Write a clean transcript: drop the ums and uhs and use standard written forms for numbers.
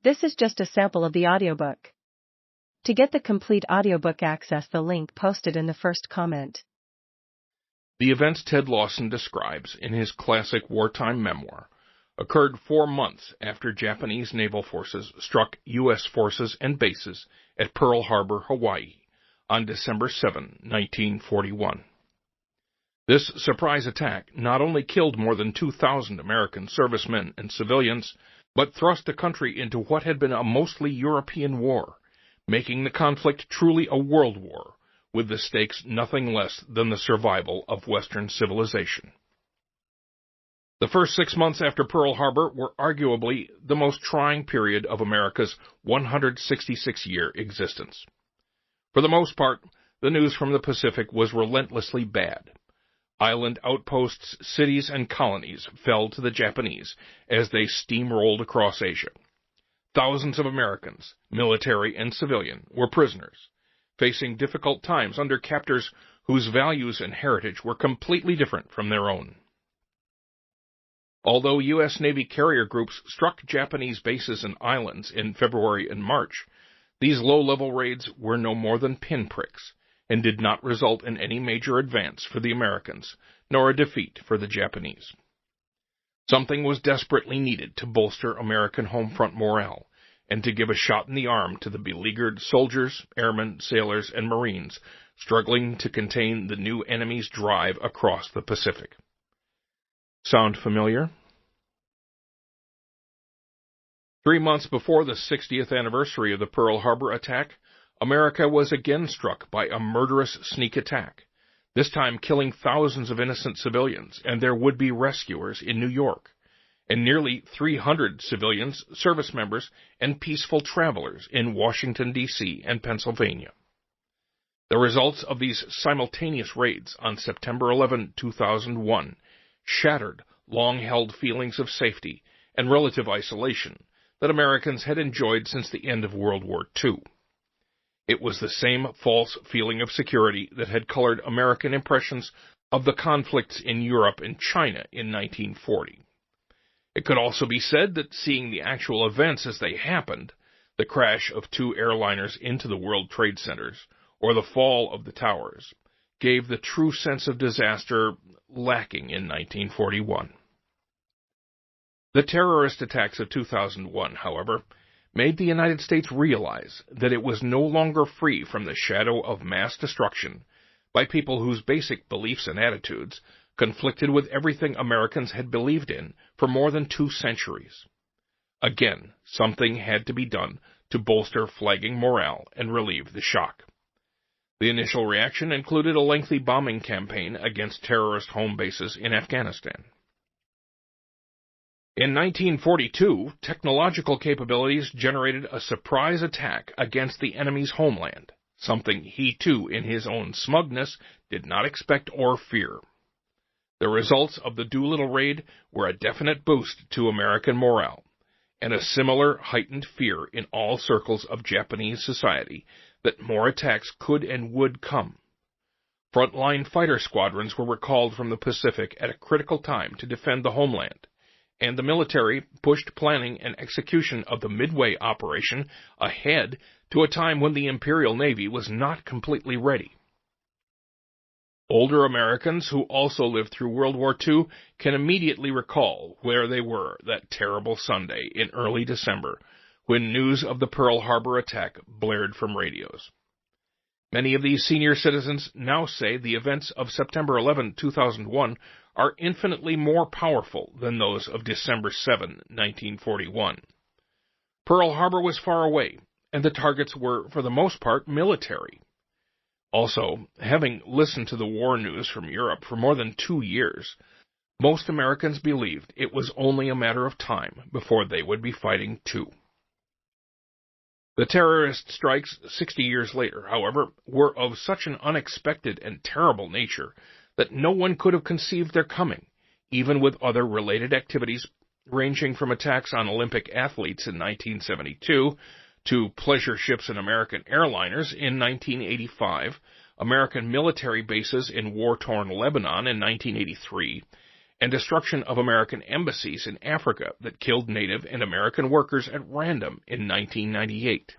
This is just a sample of the audiobook. To get the complete audiobook, access the link posted in the first comment. The events Ted Lawson describes in his classic wartime memoir occurred 4 months after Japanese naval forces struck U.S. forces and bases at Pearl Harbor, Hawaii, on December 7, 1941. This surprise attack not only killed more than 2,000 American servicemen and civilians, but thrust the country into what had been a mostly European war, making the conflict truly a world war, with the stakes nothing less than the survival of Western civilization. The first 6 months after Pearl Harbor were arguably the most trying period of America's 166-year existence. For the most part, the news from the Pacific was relentlessly bad. Island outposts, cities, and colonies fell to the Japanese as they steamrolled across Asia. Thousands of Americans, military and civilian, were prisoners, facing difficult times under captors whose values and heritage were completely different from their own. Although U.S. Navy carrier groups struck Japanese bases and islands in February and March, these low-level raids were no more than pinpricks, and did not result in any major advance for the Americans, nor a defeat for the Japanese. Something was desperately needed to bolster American home front morale, and to give a shot in the arm to the beleaguered soldiers, airmen, sailors, and Marines struggling to contain the new enemy's drive across the Pacific. Sound familiar? 3 months before the 60th anniversary of the Pearl Harbor attack, America was again struck by a murderous sneak attack, this time killing thousands of innocent civilians and their would-be rescuers in New York, and nearly 300 civilians, service members, and peaceful travelers in Washington, D.C. and Pennsylvania. The results of these simultaneous raids on September 11, 2001, shattered long-held feelings of safety and relative isolation that Americans had enjoyed since the end of World War II. It was the same false feeling of security that had colored American impressions of the conflicts in Europe and China in 1940. It could also be said that seeing the actual events as they happened, the crash of 2 airliners into the World Trade Centers, or the fall of the towers, gave the true sense of disaster lacking in 1941. The terrorist attacks of 2001, however, made the United States realize that it was no longer free from the shadow of mass destruction by people whose basic beliefs and attitudes conflicted with everything Americans had believed in for more than 2 centuries. Again, something had to be done to bolster flagging morale and relieve the shock. The initial reaction included a lengthy bombing campaign against terrorist home bases in Afghanistan. In 1942, technological capabilities generated a surprise attack against the enemy's homeland, something he too, in his own smugness, did not expect or fear. The results of the Doolittle raid were a definite boost to American morale, and a similar heightened fear in all circles of Japanese society that more attacks could and would come. Frontline fighter squadrons were recalled from the Pacific at a critical time to defend the homeland, and the military pushed planning and execution of the Midway operation ahead to a time when the Imperial Navy was not completely ready. Older Americans who also lived through World War II can immediately recall where they were that terrible Sunday in early December when news of the Pearl Harbor attack blared from radios. Many of these senior citizens now say the events of September 11, 2001 are infinitely more powerful than those of December 7, 1941. Pearl Harbor was far away, and the targets were, for the most part, military. Also, having listened to the war news from Europe for more than 2 years, most Americans believed it was only a matter of time before they would be fighting too. The terrorist strikes 60 years later, however, were of such an unexpected and terrible nature that no one could have conceived their coming, even with other related activities ranging from attacks on Olympic athletes in 1972 to pleasure ships and American airliners in 1985, American military bases in war-torn Lebanon in 1983, and destruction of American embassies in Africa that killed Native and American workers at random in 1998.